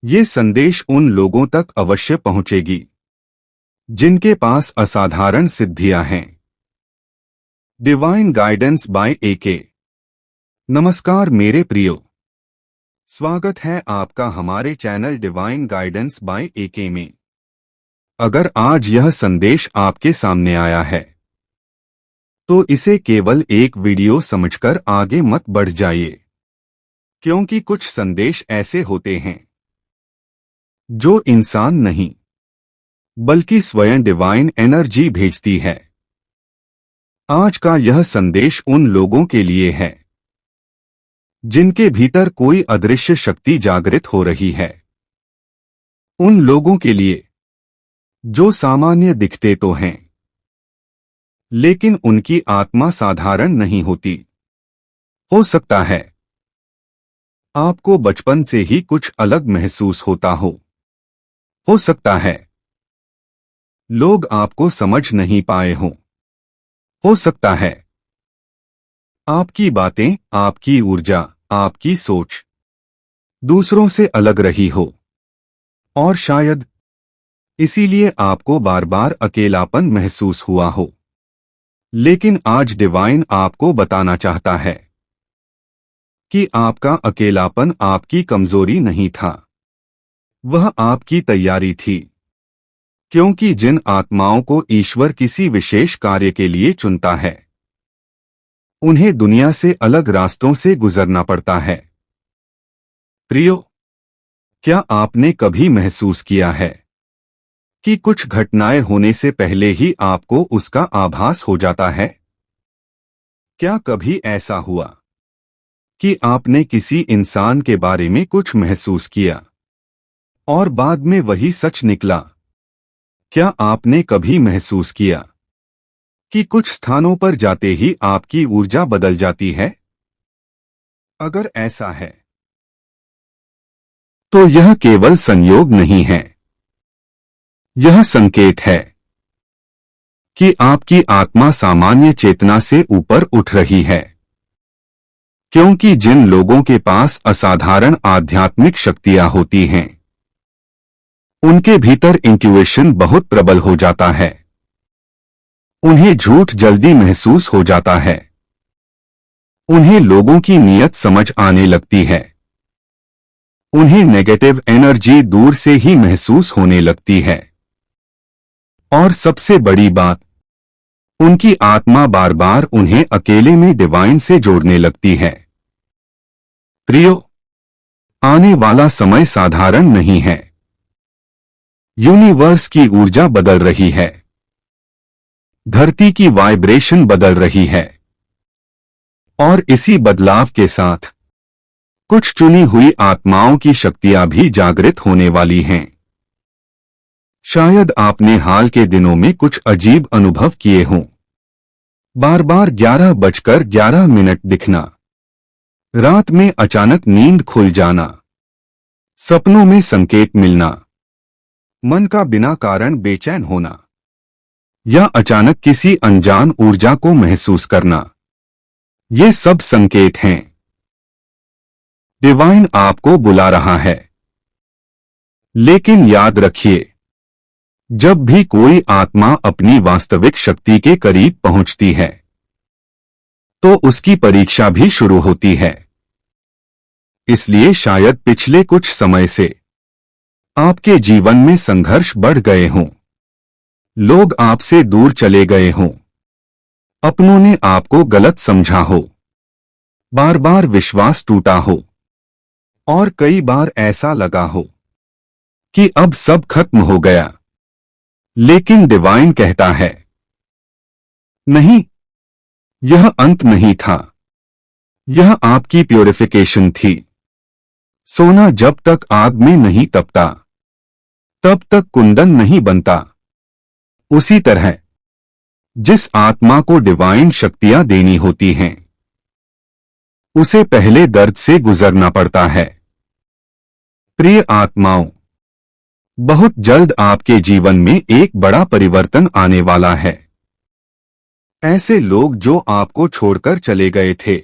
ये संदेश उन लोगों तक अवश्य पहुंचेगी जिनके पास असाधारण सिद्धियां हैं। Divine guidance by AK. नमस्कार मेरे प्रियो, स्वागत है आपका हमारे channel divine guidance by AK में। अगर आज यह संदेश आपके सामने आया है तो इसे केवल एक वीडियो समझकर आगे मत बढ़ जाइए, क्योंकि कुछ संदेश ऐसे होते हैं जो इंसान नहीं बल्कि स्वयं डिवाइन एनर्जी भेजती है। आज का यह संदेश उन लोगों के लिए है जिनके भीतर कोई अदृश्य शक्ति जागृत हो रही है। उन लोगों के लिए जो सामान्य दिखते तो हैं, लेकिन उनकी आत्मा साधारण नहीं होती। हो सकता है आपको बचपन से ही कुछ अलग महसूस होता हो सकता है लोग आपको समझ नहीं पाए हों। हो सकता है आपकी बातें, आपकी ऊर्जा, आपकी सोच दूसरों से अलग रही हो, और शायद इसीलिए आपको बार बार अकेलापन महसूस हुआ हो। लेकिन आज डिवाइन आपको बताना चाहता है कि आपका अकेलापन आपकी कमजोरी नहीं था, वह आपकी तैयारी थी। क्योंकि जिन आत्माओं को ईश्वर किसी विशेष कार्य के लिए चुनता है, उन्हें दुनिया से अलग रास्तों से गुजरना पड़ता है। प्रियो, क्या आपने कभी महसूस किया है कि कुछ घटनाएं होने से पहले ही आपको उसका आभास हो जाता है? क्या कभी ऐसा हुआ कि आपने किसी इंसान के बारे में कुछ महसूस किया और बाद में वही सच निकला? क्या आपने कभी महसूस किया कि कुछ स्थानों पर जाते ही आपकी ऊर्जा बदल जाती है? अगर ऐसा है तो यह केवल संयोग नहीं है, यह संकेत है कि आपकी आत्मा सामान्य चेतना से ऊपर उठ रही है। क्योंकि जिन लोगों के पास असाधारण आध्यात्मिक शक्तियां होती हैं, उनके भीतर इंट्यूएशन बहुत प्रबल हो जाता है। उन्हें झूठ जल्दी महसूस हो जाता है। उन्हें लोगों की नीयत समझ आने लगती है। उन्हें नेगेटिव एनर्जी दूर से ही महसूस होने लगती है। और सबसे बड़ी बात, उनकी आत्मा बार बार उन्हें अकेले में डिवाइन से जोड़ने लगती है। प्रियो, आने वाला समय साधारण नहीं है। यूनिवर्स की ऊर्जा बदल रही है। धरती की वाइब्रेशन बदल रही है। और इसी बदलाव के साथ कुछ चुनी हुई आत्माओं की शक्तियां भी जागृत होने वाली हैं। शायद आपने हाल के दिनों में कुछ अजीब अनुभव किए हों। बार बार 11:11 दिखना, रात में अचानक नींद खुल जाना, सपनों में संकेत मिलना, मन का बिना कारण बेचैन होना, या अचानक किसी अनजान ऊर्जा को महसूस करना। ये सब संकेत हैं। डिवाइन आपको बुला रहा है। लेकिन याद रखिए, जब भी कोई आत्मा अपनी वास्तविक शक्ति के करीब पहुंचती है तो उसकी परीक्षा भी शुरू होती है। इसलिए शायद पिछले कुछ समय से आपके जीवन में संघर्ष बढ़ गए हों। लोग आपसे दूर चले गए हों। अपनों ने आपको गलत समझा हो। बार बार विश्वास टूटा हो। और कई बार ऐसा लगा हो कि अब सब खत्म हो गया। लेकिन डिवाइन कहता है, नहीं, यह अंत नहीं था। यह आपकी प्यूरिफिकेशन थी। सोना जब तक आग में नहीं तपता, तब तक कुंदन नहीं बनता। उसी तरह जिस आत्मा को डिवाइन शक्तियां देनी होती हैं, उसे पहले दर्द से गुजरना पड़ता है। प्रिय आत्माओं, बहुत जल्द आपके जीवन में एक बड़ा परिवर्तन आने वाला है। ऐसे लोग जो आपको छोड़कर चले गए थे,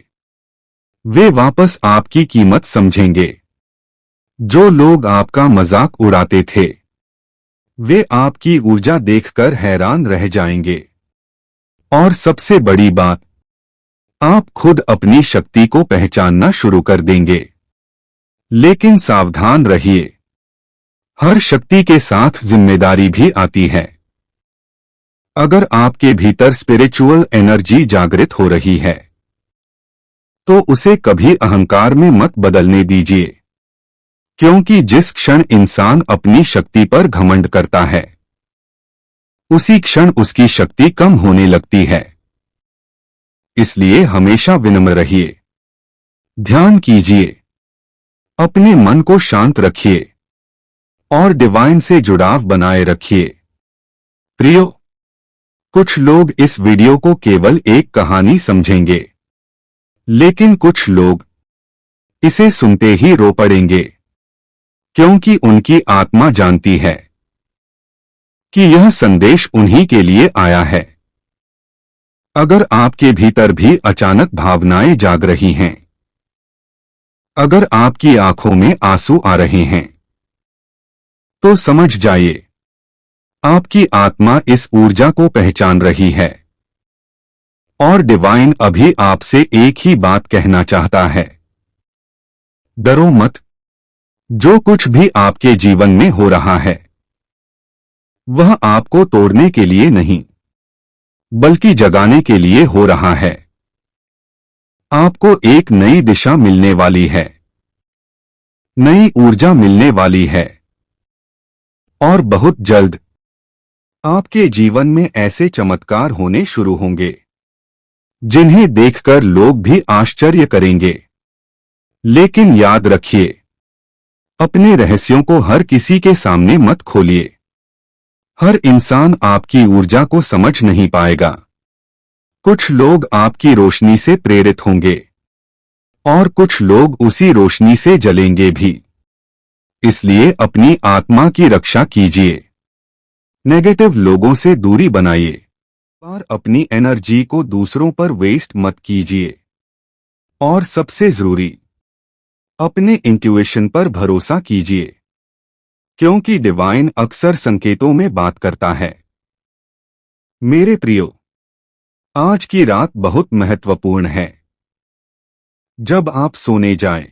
वे वापस आपकी कीमत समझेंगे। जो लोग आपका मजाक उड़ाते थे वे आपकी ऊर्जा देखकर हैरान रह जाएंगे। और सबसे बड़ी बात, आप खुद अपनी शक्ति को पहचानना शुरू कर देंगे। लेकिन सावधान रहिए, हर शक्ति के साथ जिम्मेदारी भी आती है। अगर आपके भीतर स्पिरिचुअल एनर्जी जागृत हो रही है तो उसे कभी अहंकार में मत बदलने दीजिए, क्योंकि जिस क्षण इंसान अपनी शक्ति पर घमंड करता है उसी क्षण उसकी शक्ति कम होने लगती है। इसलिए हमेशा विनम्र रहिए, ध्यान कीजिए, अपने मन को शांत रखिए और डिवाइन से जुड़ाव बनाए रखिए। प्रियो, कुछ लोग इस वीडियो को केवल एक कहानी समझेंगे, लेकिन कुछ लोग इसे सुनते ही रो पड़ेंगे, क्योंकि उनकी आत्मा जानती है कि यह संदेश उन्हीं के लिए आया है। अगर आपके भीतर भी अचानक भावनाएं जाग रही हैं, अगर आपकी आंखों में आंसू आ रहे हैं, तो समझ जाइए आपकी आत्मा इस ऊर्जा को पहचान रही है और डिवाइन अभी आपसे एक ही बात कहना चाहता है। डरो मत, जो कुछ भी आपके जीवन में हो रहा है वह आपको तोड़ने के लिए नहीं बल्कि जगाने के लिए हो रहा है। आपको एक नई दिशा मिलने वाली है, नई ऊर्जा मिलने वाली है और बहुत जल्द आपके जीवन में ऐसे चमत्कार होने शुरू होंगे जिन्हें देखकर लोग भी आश्चर्य करेंगे। लेकिन याद रखिए, अपने रहस्यों को हर किसी के सामने मत खोलिए। हर इंसान आपकी ऊर्जा को समझ नहीं पाएगा। कुछ लोग आपकी रोशनी से प्रेरित होंगे और कुछ लोग उसी रोशनी से जलेंगे भी। इसलिए अपनी आत्मा की रक्षा कीजिए, नेगेटिव लोगों से दूरी बनाइए और अपनी एनर्जी को दूसरों पर वेस्ट मत कीजिए। और सबसे जरूरी, अपने इंट्यूशन पर भरोसा कीजिए, क्योंकि डिवाइन अक्सर संकेतों में बात करता है। मेरे प्रियो, आज की रात बहुत महत्वपूर्ण है। जब आप सोने जाएं,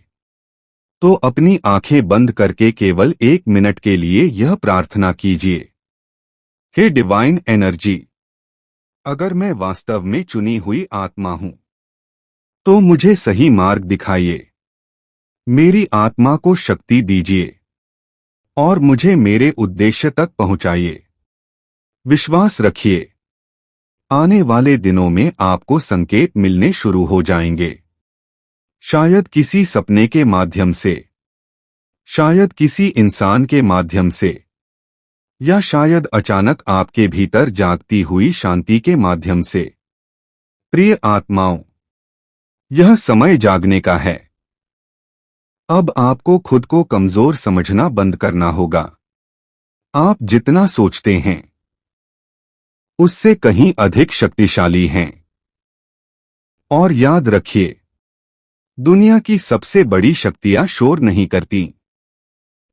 तो अपनी आंखें बंद करके केवल 1 मिनट के लिए यह प्रार्थना कीजिए, हे डिवाइन एनर्जी, अगर मैं वास्तव में चुनी हुई आत्मा हूं तो मुझे सही मार्ग दिखाइए। मेरी आत्मा को शक्ति दीजिए और मुझे मेरे उद्देश्य तक पहुंचाइए। विश्वास रखिए, आने वाले दिनों में आपको संकेत मिलने शुरू हो जाएंगे। शायद किसी सपने के माध्यम से, शायद किसी इंसान के माध्यम से, या शायद अचानक आपके भीतर जागती हुई शांति के माध्यम से। प्रिय आत्माओं, यह समय जागने का है। अब आपको खुद को कमजोर समझना बंद करना होगा। आप जितना सोचते हैं उससे कहीं अधिक शक्तिशाली हैं। और याद रखिए, दुनिया की सबसे बड़ी शक्तियां शोर नहीं करती,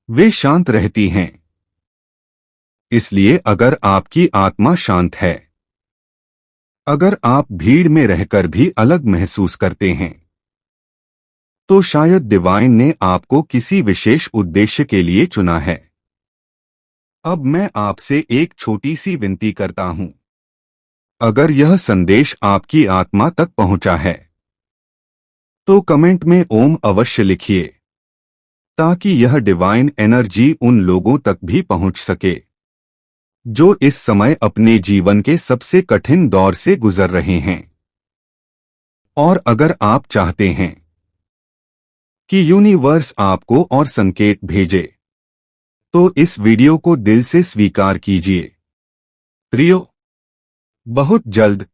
वे शांत रहती हैं। इसलिए अगर आपकी आत्मा शांत है, अगर आप भीड़ में रहकर भी अलग महसूस करते हैं, तो शायद डिवाइन ने आपको किसी विशेष उद्देश्य के लिए चुना है। अब मैं आपसे एक छोटी सी विनती करता हूं। अगर यह संदेश आपकी आत्मा तक पहुंचा है तो कमेंट में ओम अवश्य लिखिए, ताकि यह डिवाइन एनर्जी उन लोगों तक भी पहुंच सके जो इस समय अपने जीवन के सबसे कठिन दौर से गुजर रहे हैं। और अगर आप चाहते हैं कि यूनिवर्स आपको और संकेत भेजे, तो इस वीडियो को दिल से स्वीकार कीजिए। प्रियो, बहुत जल्द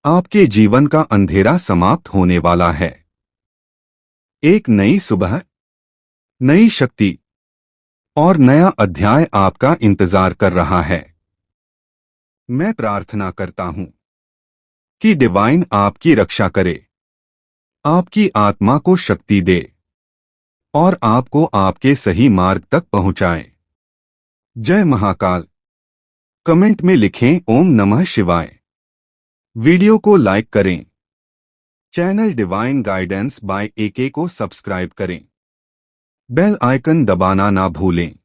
आपके जीवन का अंधेरा समाप्त होने वाला है। एक नई सुबह, नई शक्ति और नया अध्याय आपका इंतजार कर रहा है। मैं प्रार्थना करता हूं कि डिवाइन आपकी रक्षा करे, आपकी आत्मा को शक्ति दे और आपको आपके सही मार्ग तक पहुंचाए। जय महाकाल। कमेंट में लिखें ओम नमः शिवाय। वीडियो को लाइक करें। Channel divine guidance by AK को सब्सक्राइब करें। बेल आइकन दबाना ना भूलें।